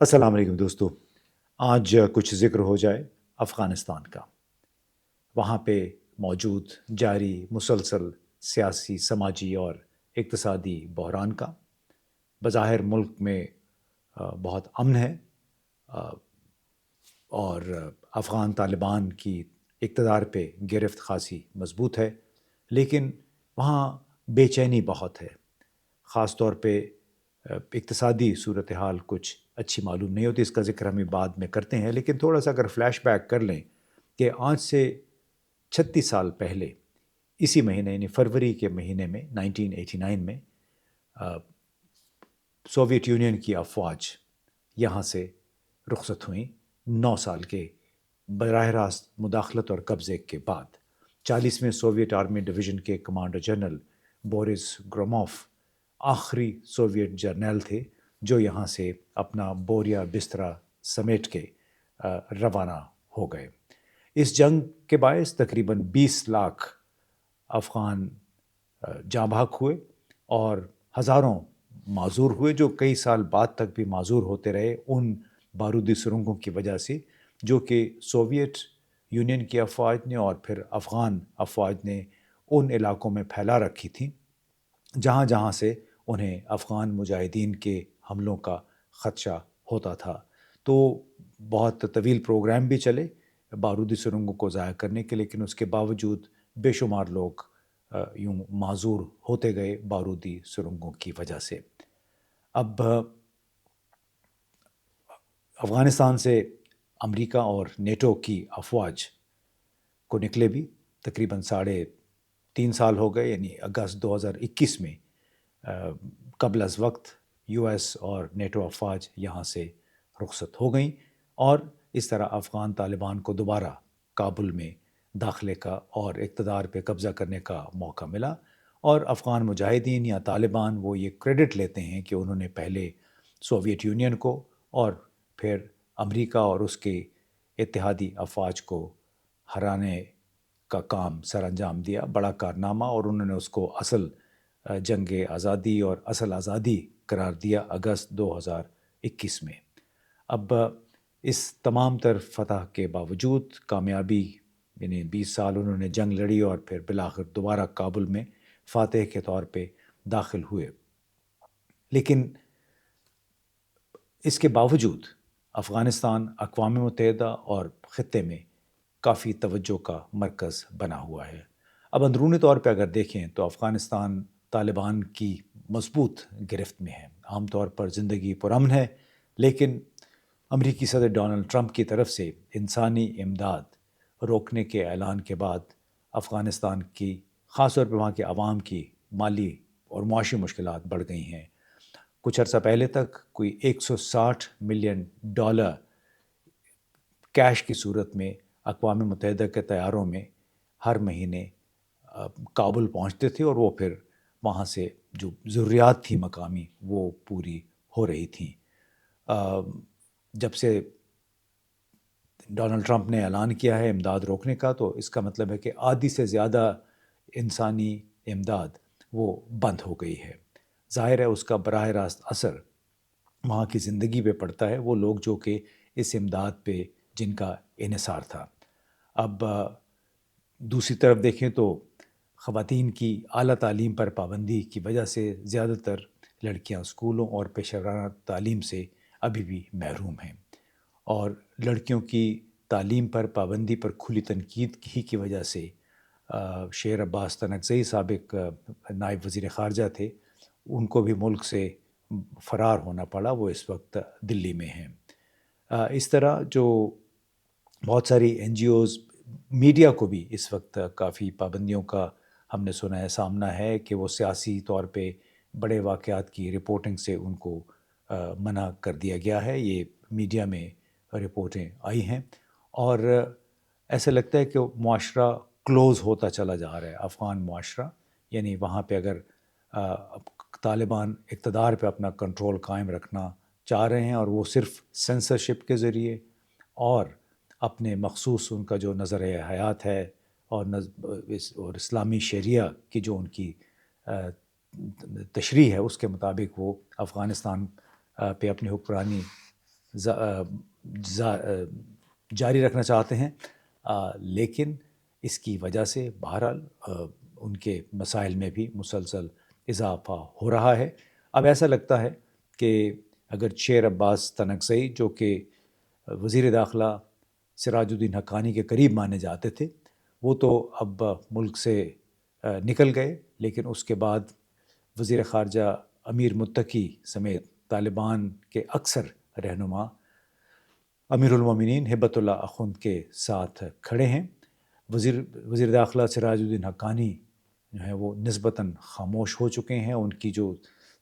السلام علیکم دوستو. آج کچھ ذکر ہو جائے افغانستان کا. وہاں پہ موجود جاری مسلسل سیاسی، سماجی اور اقتصادی بحران کا. بظاہر ملک میں بہت امن ہے، آ، اور افغان طالبان کی اقتدار پہ گرفت خاصی مضبوط ہے، لیکن وہاں بے چینی بہت ہے. خاص طور پہ اقتصادی صورتحال کچھ اچھی معلوم نہیں ہوتی. اس کا ذکر ہمیں بعد میں کرتے ہیں، لیکن تھوڑا سا اگر فلیش بیک کر لیں کہ آج سے 36 سال پہلے اسی مہینے یعنی فروری کے مہینے میں 1989 میں سوویت یونین کی افواج یہاں سے رخصت ہوئیں 9 سال کے براہ راست مداخلت اور قبضے کے بعد. 40ویں سوویت آرمی ڈویژن کے کمانڈر جنرل بورس گروموف آخری سوویت جرنیل تھے جو یہاں سے اپنا بوریا بسترا سمیٹ کے روانہ ہو گئے. اس جنگ کے باعث تقریباً 20 لاکھ افغان جاں بحق ہوئے اور ہزاروں معذور ہوئے، جو کئی سال بعد تک بھی معذور ہوتے رہے ان بارودی سرنگوں کی وجہ سے جو کہ سوویت یونین کی افواج نے اور پھر افغان افواج نے ان علاقوں میں پھیلا رکھی تھیں جہاں جہاں سے انہیں افغان مجاہدین کے حملوں کا خدشہ ہوتا تھا. تو بہت طویل پروگرام بھی چلے بارودی سرنگوں کو ضائع کرنے کے، لیکن اس کے باوجود بے شمار لوگ یوں معذور ہوتے گئے بارودی سرنگوں کی وجہ سے. اب افغانستان سے امریکہ اور نیٹو کی افواج کو نکلے بھی تقریباً 3.5 سال ہو گئے، یعنی اگست 2021 میں قبل از وقت یو ایس اور نیٹو افواج یہاں سے رخصت ہو گئیں، اور اس طرح افغان طالبان کو دوبارہ کابل میں داخلے کا اور اقتدار پہ قبضہ کرنے کا موقع ملا. اور افغان مجاہدین یا طالبان وہ یہ کریڈٹ لیتے ہیں کہ انہوں نے پہلے سوویت یونین کو اور پھر امریکہ اور اس کے اتحادی افواج کو ہرانے کا کام سر انجام دیا، بڑا کارنامہ، اور انہوں نے اس کو اصل جنگ آزادی اور اصل آزادی قرار دیا اگست 2021 میں. اب اس تمام تر فتح کے باوجود کامیابی، یعنی 20 سال انہوں نے جنگ لڑی اور پھر بالآخر دوبارہ کابل میں فاتح کے طور پہ داخل ہوئے. لیکن اس کے باوجود افغانستان اقوام متحدہ اور خطے میں کافی توجہ کا مرکز بنا ہوا ہے. اب اندرونی طور پہ اگر دیکھیں تو افغانستان طالبان کی مضبوط گرفت میں ہے. عام طور پر زندگی پرامن ہے، لیکن امریکی صدر ڈونلڈ ٹرمپ کی طرف سے انسانی امداد روکنے کے اعلان کے بعد افغانستان کی خاص طور پہ وہاں کے عوام کی مالی اور معاشی مشکلات بڑھ گئی ہیں. کچھ عرصہ پہلے تک کوئی $160 ملین کیش کی صورت میں اقوام متحدہ کے طیاروں میں ہر مہینے کابل پہنچتے تھے، اور وہ پھر وہاں سے جو ضروریات تھی مقامی وہ پوری ہو رہی تھیں. جب سے ڈونلڈ ٹرمپ نے اعلان کیا ہے امداد روکنے کا، تو اس کا مطلب ہے کہ آدھی سے زیادہ انسانی امداد وہ بند ہو گئی ہے. ظاہر ہے اس کا براہ راست اثر وہاں کی زندگی پہ پڑتا ہے، وہ لوگ جو کہ اس امداد پہ جن کا انحصار تھا. اب دوسری طرف دیکھیں تو خواتین کی اعلیٰ تعلیم پر پابندی کی وجہ سے زیادہ تر لڑکیاں اسکولوں اور پیشہ ورانہ تعلیم سے ابھی بھی محروم ہیں، اور لڑکیوں کی تعلیم پر پابندی پر کھلی تنقید ہی کی وجہ سے شیر عباس تنگزئی سابق نائب وزیر خارجہ تھے، ان کو بھی ملک سے فرار ہونا پڑا. وہ اس وقت دلی میں ہیں. اس طرح جو بہت ساری این جی اوز، میڈیا کو بھی اس وقت کافی پابندیوں کا ہم نے سنا ہے سامنا ہے کہ وہ سیاسی طور پہ بڑے واقعات کی رپورٹنگ سے ان کو منع کر دیا گیا ہے. یہ میڈیا میں رپورٹیں آئی ہیں، اور ایسا لگتا ہے کہ معاشرہ کلوز ہوتا چلا جا رہا ہے، افغان معاشرہ. یعنی وہاں پہ اگر طالبان اقتدار پہ اپنا کنٹرول قائم رکھنا چاہ رہے ہیں، اور وہ صرف سینسرشپ کے ذریعے اور اپنے مخصوص ان کا جو نظر حیات ہے اور اسلامی شریعہ کی جو ان کی تشریح ہے اس کے مطابق وہ افغانستان پہ اپنی حکمرانی جاری رکھنا چاہتے ہیں، لیکن اس کی وجہ سے بہرحال ان کے مسائل میں بھی مسلسل اضافہ ہو رہا ہے۔ اب ایسا لگتا ہے کہ اگر شیر عباس تنگزئی جو کہ وزیر داخلہ سراج الدین حقانی کے قریب مانے جاتے تھے، وہ تو اب ملک سے نکل گئے، لیکن اس کے بعد وزیر خارجہ امیر متقی سمیت طالبان کے اکثر رہنما امیر المومنین ہبت اللہ اخوند کے ساتھ کھڑے ہیں۔ وزیر داخلہ سراج الدین حقانی جو ہے وہ نسبتاً خاموش ہو چکے ہیں، ان کی جو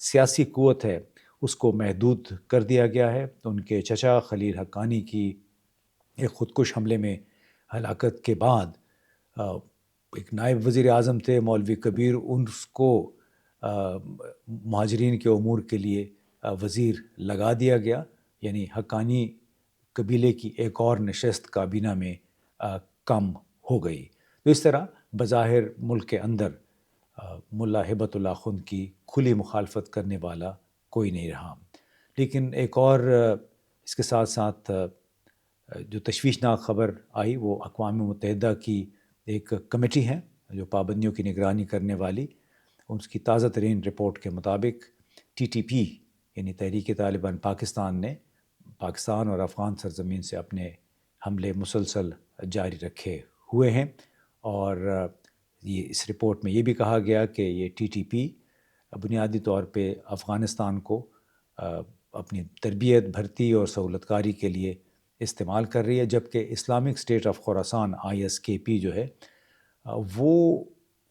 سیاسی قوت ہے اس کو محدود کر دیا گیا ہے۔ ان کے چچا خلیل حقانی کی ایک خودکش حملے میں ہلاکت کے بعد ایک نائب وزیر اعظم تھے مولوی کبیر، اس کو مہاجرین کے امور کے لیے وزیر لگا دیا گیا، یعنی حقانی قبیلے کی ایک اور نشست کابینہ میں کم ہو گئی۔ تو اس طرح بظاہر ملک کے اندر ملا ہبت اللہ خند کی کھلی مخالفت کرنے والا کوئی نہیں رہا۔ لیکن ایک اور اس کے ساتھ ساتھ جو تشویشناک خبر آئی وہ اقوام متحدہ کی ایک کمیٹی ہے جو پابندیوں کی نگرانی کرنے والی، اس کی تازہ ترین رپورٹ کے مطابق ٹی ٹی پی یعنی تحریک طالبان پاکستان نے پاکستان اور افغان سرزمین سے اپنے حملے مسلسل جاری رکھے ہوئے ہیں، اور یہ اس رپورٹ میں یہ بھی کہا گیا کہ یہ ٹی ٹی پی بنیادی طور پہ افغانستان کو اپنی تربیت، بھرتی اور سہولت کاری کے لیے استعمال کر رہی ہے، جبکہ Islamic state of Khorasan ISKP جو ہے وہ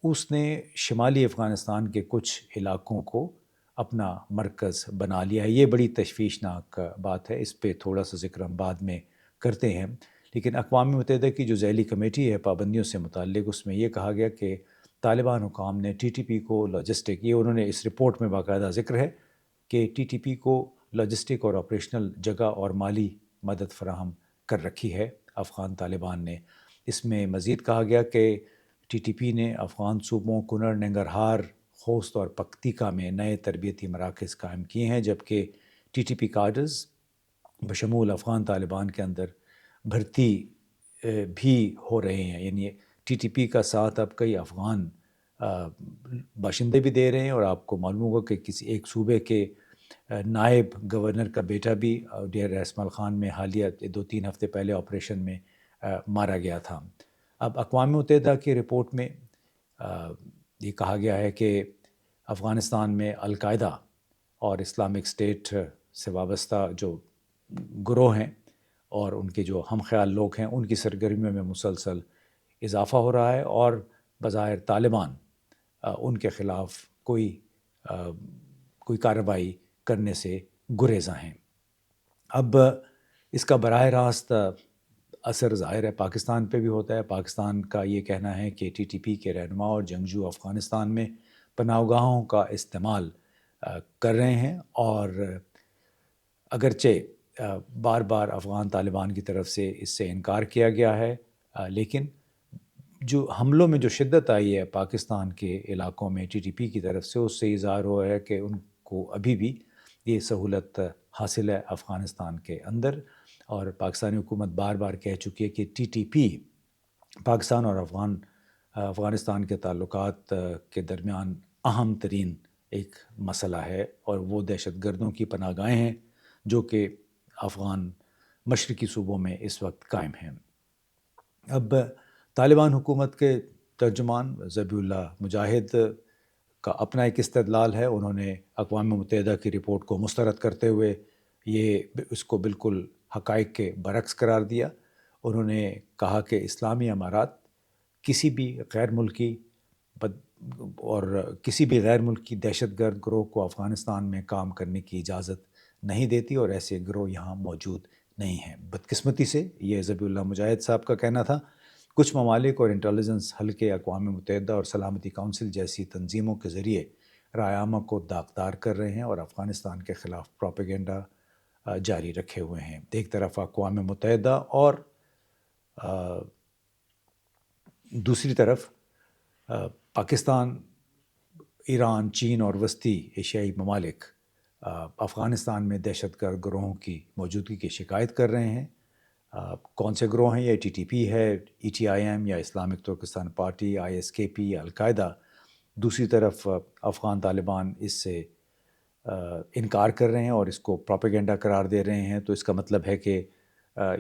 اس نے شمالی افغانستان کے کچھ علاقوں کو اپنا مرکز بنا لیا ہے۔ یہ بڑی تشویشناک بات ہے، اس پہ تھوڑا سا ذکر ہم بعد میں کرتے ہیں۔ لیکن اقوام متحدہ کی جو ذیلی کمیٹی ہے پابندیوں سے متعلق، اس میں یہ کہا گیا کہ طالبان حکام نے ٹی ٹی پی کو لاجسٹک، یہ انہوں نے اس رپورٹ میں باقاعدہ ذکر ہے کہ ٹی ٹی پی کو لاجسٹک اور آپریشنل جگہ اور مالی مدد فراہم کر رکھی ہے افغان طالبان نے۔ اس میں مزید کہا گیا کہ ٹی ٹی پی نے افغان صوبوں کنڑ، ننگرہار، خوست اور پکتیکا میں نئے تربیتی مراکز قائم کیے ہیں، جبکہ ٹی ٹی پی کاڈرز بشمول افغان طالبان کے اندر بھرتی بھی ہو رہے ہیں، یعنی ٹی ٹی پی کا ساتھ اب کئی افغان باشندے بھی دے رہے ہیں، اور آپ کو معلوم ہوگا کہ کسی ایک صوبے کے نائب گورنر کا بیٹا بھی ڈیر اسماعیل خان میں حالیہ 2-3 ہفتے پہلے آپریشن میں مارا گیا تھا۔ اب اقوام متحدہ کی رپورٹ میں یہ کہا گیا ہے کہ افغانستان میں القاعدہ اور اسلامک اسٹیٹ سے وابستہ جو گروہ ہیں اور ان کے جو ہم خیال لوگ ہیں، ان کی سرگرمیوں میں مسلسل اضافہ ہو رہا ہے، اور بظاہر طالبان ان کے خلاف کوئی کارروائی کرنے سے گریزاں ہیں۔ اب اس کا براہ راست اثر ظاہر ہے پاکستان پہ بھی ہوتا ہے۔ پاکستان کا یہ کہنا ہے کہ ٹی ٹی پی کے رہنما اور جنگجو افغانستان میں پناہ گاہوں کا استعمال کر رہے ہیں، اور اگرچہ بار بار افغان طالبان کی طرف سے اس سے انکار کیا گیا ہے، لیکن جو حملوں میں جو شدت آئی ہے پاکستان کے علاقوں میں ٹی ٹی پی کی طرف سے، اس سے اظہار ہوا ہے کہ ان کو ابھی بھی یہ سہولت حاصل ہے افغانستان کے اندر، اور پاکستانی حکومت بار بار کہہ چکی ہے کہ ٹی ٹی پی پاکستان اور افغانستان کے تعلقات کے درمیان اہم ترین ایک مسئلہ ہے، اور وہ دہشت گردوں کی پناہ گاہیں ہیں جو کہ افغان مشرقی صوبوں میں اس وقت قائم ہیں۔ اب طالبان حکومت کے ترجمان ذبیح اللہ مجاہد کا اپنا ایک استدلال ہے۔ انہوں نے اقوام متحدہ کی رپورٹ کو مسترد کرتے ہوئے اس کو بالکل حقائق کے برعکس قرار دیا۔ انہوں نے کہا کہ اسلامی امارات کسی بھی غیر ملکی دہشت گرد گروہ کو افغانستان میں کام کرنے کی اجازت نہیں دیتی، اور ایسے گروہ یہاں موجود نہیں ہیں۔ بدقسمتی سے یہ ذبیح اللہ مجاہد صاحب کا کہنا تھا۔ کچھ ممالک اور انٹیلیجنس حلقے اقوام متحدہ اور سلامتی کونسل جیسی تنظیموں کے ذریعے رائے عامہ کو داغدار کر رہے ہیں اور افغانستان کے خلاف پروپیگنڈا جاری رکھے ہوئے ہیں۔ ایک طرف اقوام متحدہ اور دوسری طرف پاکستان، ایران، چین اور وسطی ایشیائی ممالک افغانستان میں دہشت گرد گروہوں کی موجودگی کی شکایت کر رہے ہیں۔ کون سے گروہ ہیں؟ یہ ٹی ٹی پی ہے، ای ٹی آئی ایم یا Islamic Turkestan party, I S کے پی یا القاعدہ۔ دوسری طرف افغان طالبان اس سے انکار کر رہے ہیں اور اس کو پروپیگنڈا قرار دے رہے ہیں۔ تو اس کا مطلب ہے کہ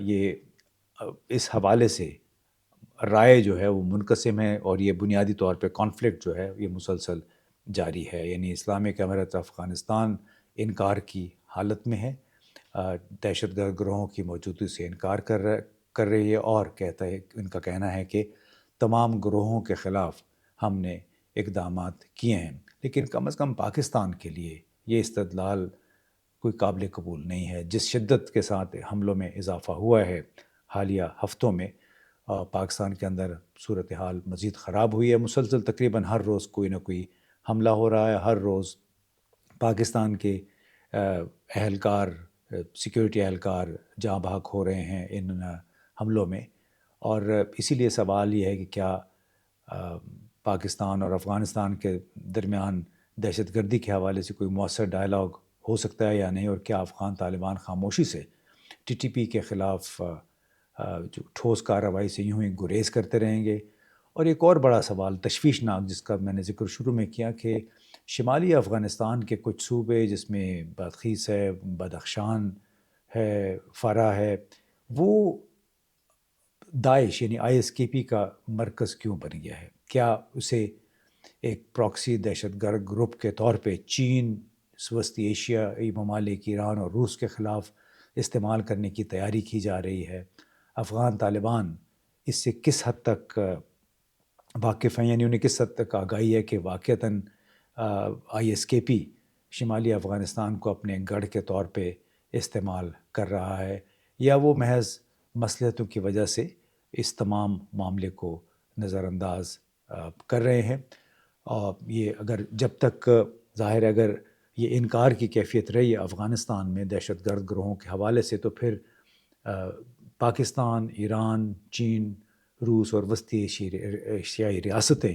یہ اس حوالے سے رائے جو ہے وہ منقسم ہے، اور یہ بنیادی طور پہ کانفلکٹ جو ہے یہ مسلسل جاری ہے۔ یعنی اسلامک امارت افغانستان انکار کی حالت میں ہے، دہشت گرد گروہوں کی موجودگی سے انکار کر رہی ہے، اور ان کا کہنا ہے کہ تمام گروہوں کے خلاف ہم نے اقدامات کیے ہیں۔ لیکن کم از کم پاکستان کے لیے یہ استدلال کوئی قابل قبول نہیں ہے۔ جس شدت کے ساتھ حملوں میں اضافہ ہوا ہے حالیہ ہفتوں میں، پاکستان کے اندر صورتحال مزید خراب ہوئی ہے۔ مسلسل تقریباً ہر روز کوئی نہ کوئی حملہ ہو رہا ہے، ہر روز پاکستان کے اہلکار، سیکیورٹی اہلکار جاں بحق ہو رہے ہیں ان حملوں میں۔ اور اسی لیے سوال یہ ہے کہ کیا پاکستان اور افغانستان کے درمیان دہشت گردی کے حوالے سے کوئی مؤثر ڈائلاگ ہو سکتا ہے یا نہیں، اور کیا افغان طالبان خاموشی سے ٹی ٹی پی کے خلاف جو ٹھوس کارروائی سے یوں ہی گریز کرتے رہیں گے۔ اور ایک اور بڑا سوال تشویشناک جس کا میں نے ذکر شروع میں کیا کہ شمالی افغانستان کے کچھ صوبے جس میں بادغیس ہے، بدخشان ہے، فرا ہے، وہ داعش یعنی آئی ایس کے پی کا مرکز کیوں بن گیا ہے؟ کیا اسے ایک پراکسی دہشت گرد گروپ کے طور پہ چین، وسطی ایشیائی ممالک، ایران اور روس کے خلاف استعمال کرنے کی تیاری کی جا رہی ہے؟ افغان طالبان اس سے کس حد تک واقف ہیں، یعنی انہیں کس حد تک آگاہی ہے کہ واقعتاً آئی ایس کے پی شمالی افغانستان کو اپنے گڑھ کے طور پہ استعمال کر رہا ہے، یا وہ محض مصلحتوں کی وجہ سے اس تمام معاملے کو نظر انداز کر رہے ہیں؟ اور یہ جب تک ظاہر اگر یہ انکار کی کیفیت رہی افغانستان میں دہشت گرد گروہوں کے حوالے سے، تو پھر پاکستان، ایران، چین، روس اور وسطی ایشیائی ریاستیں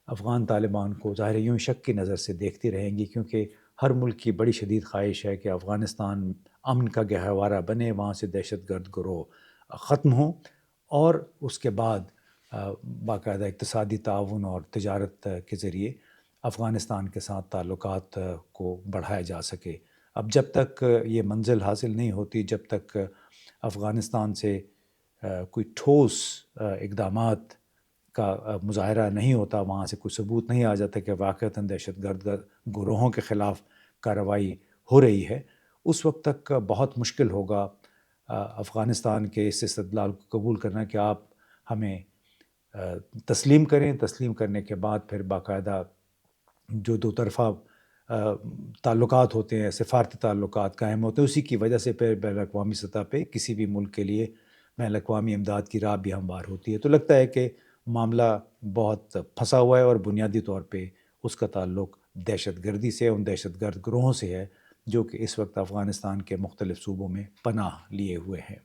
افغان طالبان کو ظاہر یوں شک کی نظر سے دیکھتی رہیں گی، کیونکہ ہر ملک کی بڑی شدید خواہش ہے کہ افغانستان امن کا گہوارہ بنے، وہاں سے دہشت گرد گروہ ختم ہوں، اور اس کے بعد باقاعدہ اقتصادی تعاون اور تجارت کے ذریعے افغانستان کے ساتھ تعلقات کو بڑھایا جا سکے۔ اب جب تک یہ منزل حاصل نہیں ہوتی، جب تک افغانستان سے کوئی ٹھوس اقدامات کا مظاہرہ نہیں ہوتا، وہاں سے کوئی ثبوت نہیں آ جاتا کہ واقعتاً دہشت گرد گروہوں کے خلاف کارروائی ہو رہی ہے، اس وقت تک بہت مشکل ہوگا افغانستان کے اس استدلال کو قبول کرنا کہ آپ ہمیں تسلیم کریں۔ تسلیم کرنے کے بعد پھر باقاعدہ جو دو طرفہ تعلقات ہوتے ہیں، سفارتی تعلقات قائم ہوتے ہیں، اسی کی وجہ سے پھر بین الاقوامی سطح پہ کسی بھی ملک کے لیے بین الاقوامی امداد کی راہ بھی ہموار ہوتی ہے۔ تو لگتا ہے کہ معاملہ بہت پھنسا ہوا ہے، اور بنیادی طور پہ اس کا تعلق دہشت گردی سے، ان دہشت گرد گروہوں سے ہے جو کہ اس وقت افغانستان کے مختلف صوبوں میں پناہ لیے ہوئے ہیں۔